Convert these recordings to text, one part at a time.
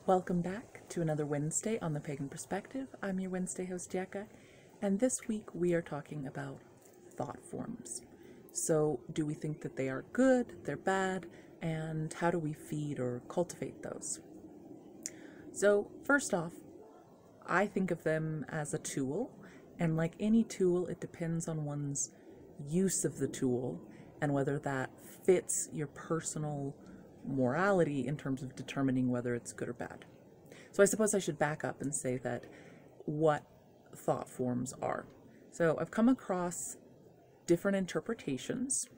Welcome back to another Wednesday on the Pagan Perspective. I'm your Wednesday host, Jekka, and this week we are talking about thought forms. So, do we think that they are good, they're bad, and how do we feed or cultivate those? So, first off, I think of them as a tool, and like any tool, it depends on one's use of the tool and whether that fits your personal morality in terms of determining whether it's good or bad. So I suppose I should back up and say that what thought forms are. So I've come across different interpretations,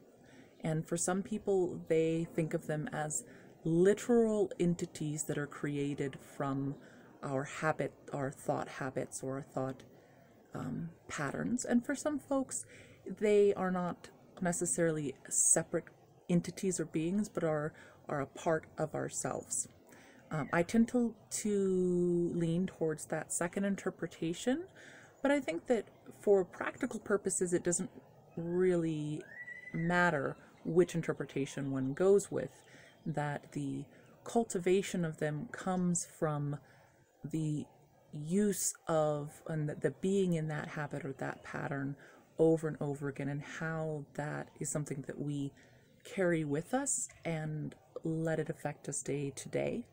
and for some people they think of them as literal entities that are created from our thought habits, or our thought patterns. And for some folks, they are not necessarily separate entities or beings, but are a part of ourselves. I tend to lean towards that second interpretation, but I think that for practical purposes, it doesn't really matter which interpretation one goes with, that the cultivation of them comes from the use of and the being in that habit or that pattern over and over again, and how that is something that we carry with us and let it affect us day to day.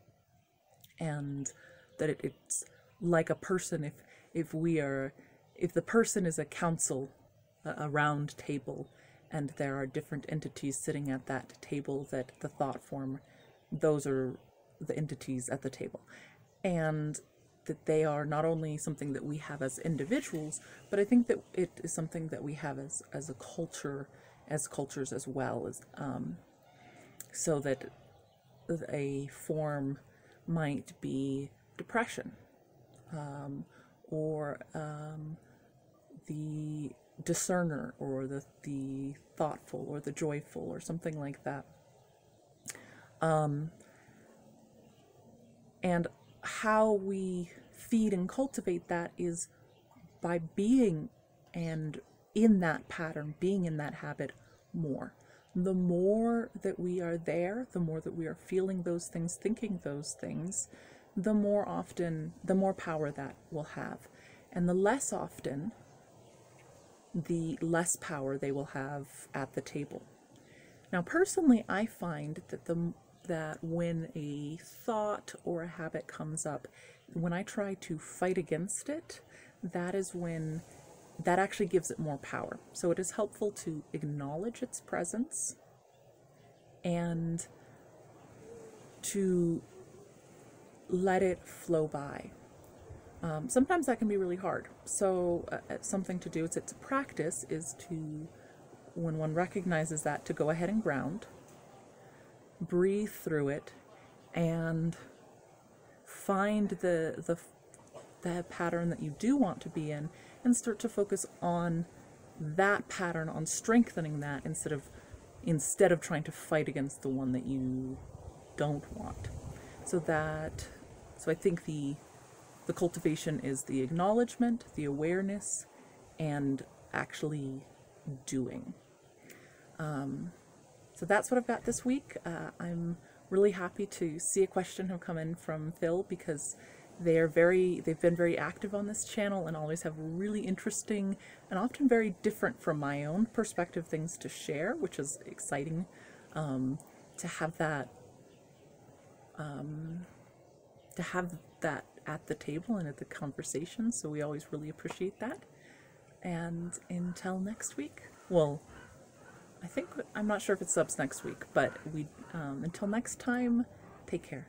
And that it's like a person. If the person is a council, a round table, and there are different entities sitting at that table, that the thought form, those are the entities at the table. And that they are not only something that we have as individuals, but I think that it is something that we have as a culture, as cultures as well, as so that a form might be depression, or the discerner, or the thoughtful, or the joyful, or something like that. And how we feed and cultivate that is by being and in that pattern, being in that habit more. The more that we are there, the more that we are feeling those things, thinking those things, the more power that will have. And the less often, the less power they will have at the table. Now, personally, I find that when a thought or a habit comes up, when I try to fight against it, that is when that actually gives it more power. So it is helpful to acknowledge its presence and to let it flow by. Sometimes that can be really hard. So something to do, it's a practice, is to, when one recognizes that, to go ahead and ground, breathe through it, and find the pattern that you do want to be in, and start to focus on that pattern, on strengthening that, instead of trying to fight against the one that you don't want. So I think the cultivation is the acknowledgement, the awareness, and actually doing. So that's what I've got this week. I'm really happy to see a question have come in from Phil, because they've been very active on this channel and always have really interesting and often very different from my own perspective things to share, which is exciting, to have that at the table and at the conversation. So we always really appreciate that. And until next week, well, I'm not sure if it subs next week, but until next time, take care.